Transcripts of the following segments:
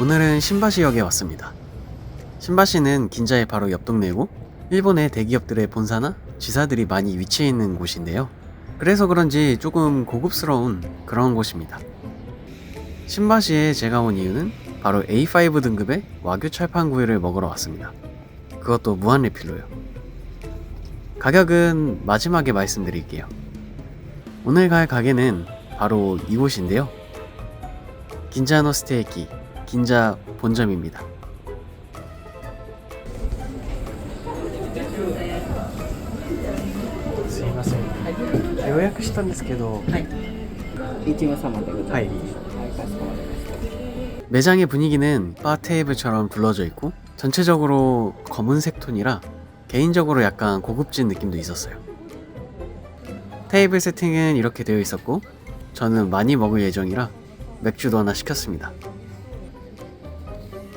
오늘은 신바시역에 왔습니다. 신바시는 긴자의 바로 옆 동네고 일본의 대기업들의 본사나 지사들이 많이 위치해 있는 곳인데요. 그래서 그런지 조금 고급스러운 그런 곳입니다. 신바시에 제가 온 이유는 바로 A5 등급의 와규 철판구이를 먹으러 왔습니다. 그것도 무한 리필로요. 가격은 마지막에 말씀드릴게요. 오늘 갈 가게는 바로 이곳인데요. 긴자노 스테이키 긴자 본점입니다. すいません。予約したんですけど。はい。1名様でございます。はい、かしこまりました。 매장의 분위기는 바 테이블처럼 둘러져 있고 전체적으로 검은색 톤이라 개인적으로 약간 고급진 느낌도 있었어요. 테이블 세팅은 이렇게 되어 있었고 저는 많이 먹을 예정이라 맥주도 하나 시켰습니다.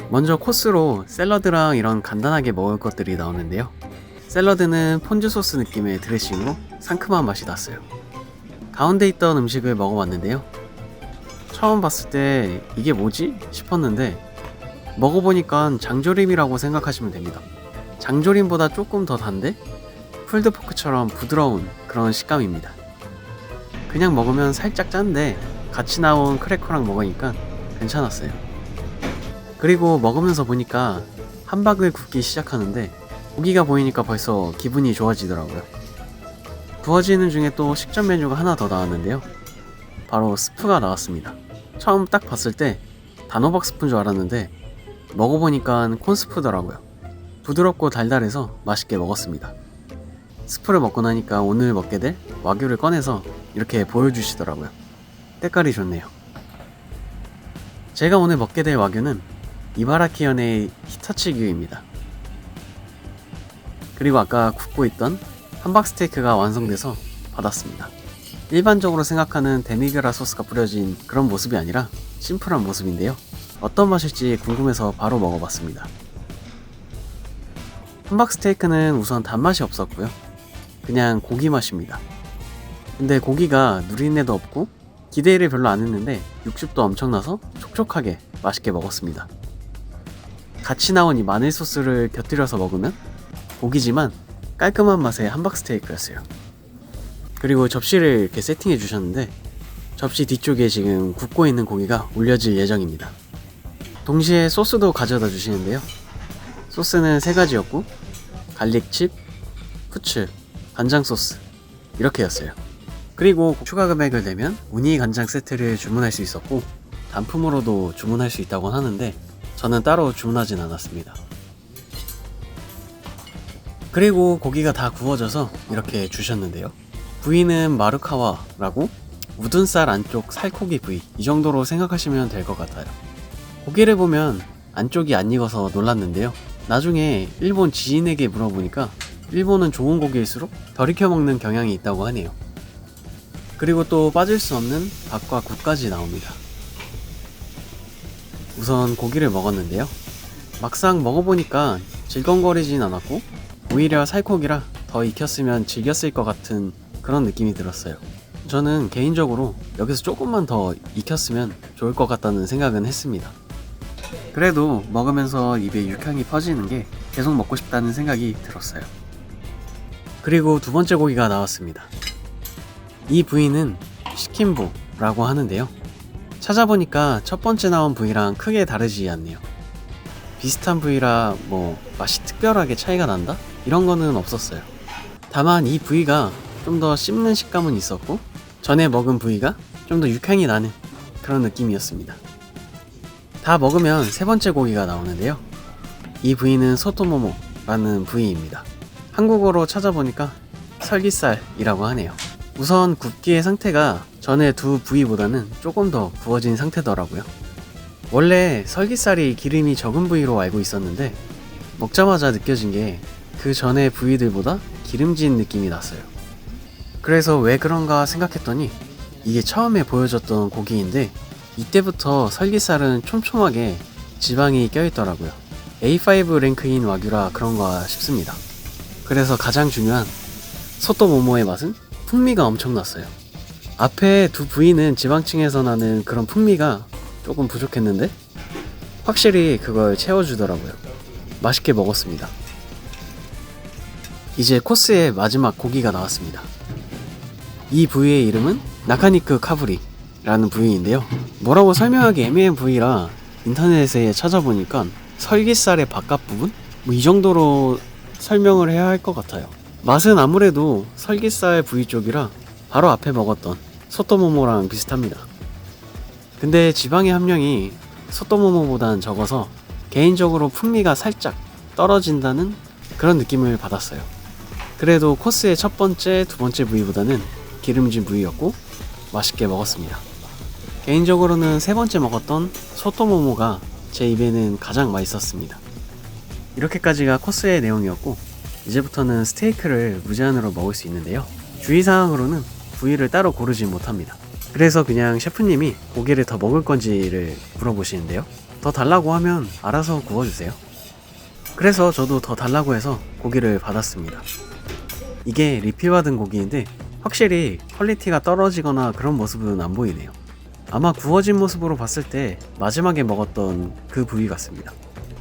먼저 코스로 샐러드랑 이런 간단하게 먹을 것들이 나오는데요. 샐러드는 폰즈 소스 느낌의 드레싱으로 상큼한 맛이 났어요. 가운데 있던 음식을 먹어봤는데요. 처음 봤을 때 이게 뭐지? 싶었는데 먹어보니까 장조림이라고 생각하시면 됩니다. 장조림보다 조금 더 단데 풀드포크처럼 부드러운 그런 식감입니다. 그냥 먹으면 살짝 짠데 같이 나온 크래커랑 먹으니까 괜찮았어요. 그리고 먹으면서 보니까 함박을 굽기 시작하는데 고기가 보이니까 벌써 기분이 좋아지더라고요. 구워지는 중에 또 식전 메뉴가 하나 더 나왔는데요. 바로 스프가 나왔습니다. 처음 딱 봤을 때 단호박 스프인 줄 알았는데 먹어보니까 콘스프더라고요. 부드럽고 달달해서 맛있게 먹었습니다. 스프를 먹고 나니까 오늘 먹게 될 와규를 꺼내서 이렇게 보여주시더라고요. 때깔이 좋네요. 제가 오늘 먹게 될 와규는 이바라키현의 히타치규입니다. 그리고 아까 굽고 있던 함박 스테이크가 완성돼서 받았습니다. 일반적으로 생각하는 데미그라 소스가 뿌려진 그런 모습이 아니라 심플한 모습인데요. 어떤 맛일지 궁금해서 바로 먹어봤습니다. 함박 스테이크는 우선 단맛이 없었고요. 그냥 고기 맛입니다. 근데 고기가 누린내도 없고 기대를 별로 안 했는데 육즙도 엄청나서 촉촉하게 맛있게 먹었습니다. 같이 나온 이 마늘 소스를 곁들여서 먹으면 고기지만 깔끔한 맛의 함박 스테이크였어요. 그리고 접시를 이렇게 세팅해 주셨는데 접시 뒤쪽에 지금 굽고 있는 고기가 올려질 예정입니다. 동시에 소스도 가져다 주시는데요. 소스는 세 가지였고 갈릭칩, 후추, 간장 소스 이렇게였어요. 그리고 추가 금액을 내면 우니 간장 세트를 주문할 수 있었고 단품으로도 주문할 수 있다고 하는데 저는 따로 주문하진 않았습니다. 그리고 고기가 다 구워져서 이렇게 주셨는데요. 부위는 마르카와라고 우둔살 안쪽 살코기 부위 이 정도로 생각하시면 될 것 같아요. 고기를 보면 안쪽이 안 익어서 놀랐는데요. 나중에 일본 지인에게 물어보니까 일본은 좋은 고기일수록 덜 익혀 먹는 경향이 있다고 하네요. 그리고 또 빠질 수 없는 밥과 국까지 나옵니다. 우선 고기를 먹었는데요. 막상 먹어보니까 질겅거리진 않았고 오히려 살코기라 더 익혔으면 질겼을 것 같은 그런 느낌이 들었어요. 저는 개인적으로 여기서 조금만 더 익혔으면 좋을 것 같다는 생각은 했습니다. 그래도 먹으면서 입에 육향이 퍼지는 게 계속 먹고 싶다는 생각이 들었어요. 그리고 두 번째 고기가 나왔습니다. 이 부위는 시킨부라고 하는데요. 찾아보니까 첫 번째 나온 부위랑 크게 다르지 않네요. 비슷한 부위라 맛이 특별하게 차이가 난다? 이런 거는 없었어요. 다만 이 부위가 좀 더 씹는 식감은 있었고 전에 먹은 부위가 좀 더 육향이 나는 그런 느낌이었습니다. 다 먹으면 세 번째 고기가 나오는데요. 이 부위는 소토모모라는 부위입니다. 한국어로 찾아보니까 설기살이라고 하네요. 우선 굽기의 상태가 전에 두 부위보다는 조금 더 구워진 상태더라고요. 원래 설기살이 기름이 적은 부위로 알고 있었는데 먹자마자 느껴진 게 그 전에 부위들보다 기름진 느낌이 났어요. 그래서 왜 그런가 생각했더니 이게 처음에 보여줬던 고기인데 이때부터 설기살은 촘촘하게 지방이 껴있더라고요. A5 랭크인 와규라 그런가 싶습니다. 그래서 가장 중요한 소토모모의 맛은 풍미가 엄청났어요. 앞에 두 부위는 지방층에서 나는 그런 풍미가 조금 부족했는데 확실히 그걸 채워주더라고요. 맛있게 먹었습니다. 이제 코스의 마지막 고기가 나왔습니다. 이 부위의 이름은 나카니크 카브리라는 부위인데요. 뭐라고 설명하기 애매한 부위라 인터넷에 찾아보니까 설기살의 바깥 부분? 뭐 이 정도로 설명을 해야 할 것 같아요. 맛은 아무래도 설기살 부위 쪽이라 바로 앞에 먹었던 소토모모랑 비슷합니다. 근데 지방의 함량이 소토모모보단 적어서 개인적으로 풍미가 살짝 떨어진다는 그런 느낌을 받았어요. 그래도 코스의 첫 번째, 두 번째 부위보다는 기름진 부위였고 맛있게 먹었습니다. 개인적으로는 세 번째 먹었던 소토모모가 제 입에는 가장 맛있었습니다. 이렇게까지가 코스의 내용이었고 이제부터는 스테이크를 무제한으로 먹을 수 있는데요. 주의사항으로는 부위를 따로 고르지 못합니다. 그래서 그냥 셰프님이 고기를 더 먹을 건지를 물어보시는데요. 더 달라고 하면 알아서 구워주세요. 그래서 저도 더 달라고 해서 고기를 받았습니다. 이게 리필받은 고기인데 확실히 퀄리티가 떨어지거나 그런 모습은 안 보이네요. 아마 구워진 모습으로 봤을 때 마지막에 먹었던 그 부위 같습니다.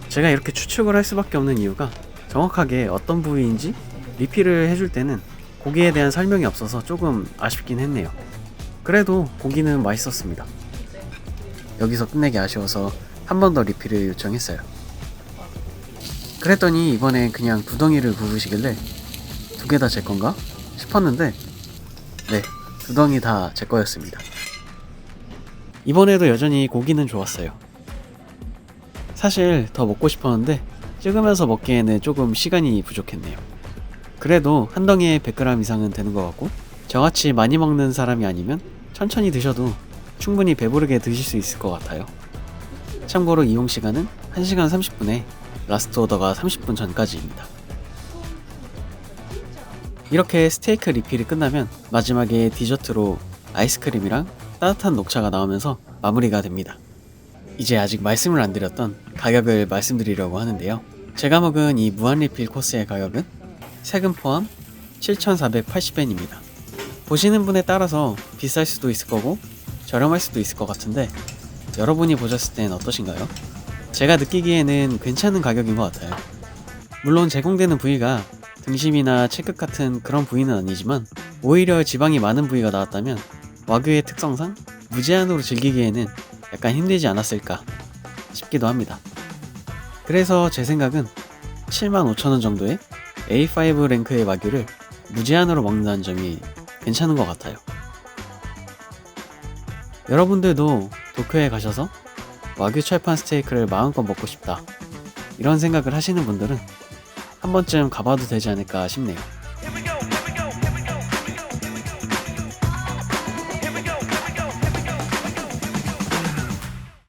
제가 이렇게 추측을 할 수밖에 없는 이유가 정확하게 어떤 부위인지 리필을 해줄 때는 고기에 대한 설명이 없어서 조금 아쉽긴 했네요. 그래도 고기는 맛있었습니다. 여기서 끝내기 아쉬워서 한 번 더 리필을 요청했어요. 그랬더니 이번엔 그냥 두 덩이를 부으시길래 두 개 다 제 건가 싶었는데 네, 두 덩이 다 제 거였습니다. 이번에도 여전히 고기는 좋았어요. 사실 더 먹고 싶었는데 찍으면서 먹기에는 조금 시간이 부족했네요. 그래도 한 덩이에 100g 이상은 되는 것 같고 저같이 많이 먹는 사람이 아니면 천천히 드셔도 충분히 배부르게 드실 수 있을 것 같아요. 참고로 이용 시간은 1시간 30분에 라스트 오더가 30분 전까지입니다. 이렇게 스테이크 리필이 끝나면 마지막에 디저트로 아이스크림이랑 따뜻한 녹차가 나오면서 마무리가 됩니다. 이제 아직 말씀을 안 드렸던 가격을 말씀드리려고 하는데요. 제가 먹은 이 무한 리필 코스의 가격은 세금 포함 7,480엔입니다. 보시는 분에 따라서 비쌀 수도 있을 거고 저렴할 수도 있을 것 같은데 여러분이 보셨을 땐 어떠신가요? 제가 느끼기에는 괜찮은 가격인 것 같아요. 물론 제공되는 부위가 등심이나 채끝 같은 그런 부위는 아니지만 오히려 지방이 많은 부위가 나왔다면 와규의 특성상 무제한으로 즐기기에는 약간 힘들지 않았을까 싶기도 합니다. 그래서 제 생각은 75,000원 정도의 A5 랭크의 와규를 무제한으로 먹는다는 점이 괜찮은 것 같아요. 여러분들도 도쿄에 가셔서 와규 철판 스테이크를 마음껏 먹고 싶다 이런 생각을 하시는 분들은 한 번쯤 가봐도 되지 않을까 싶네요.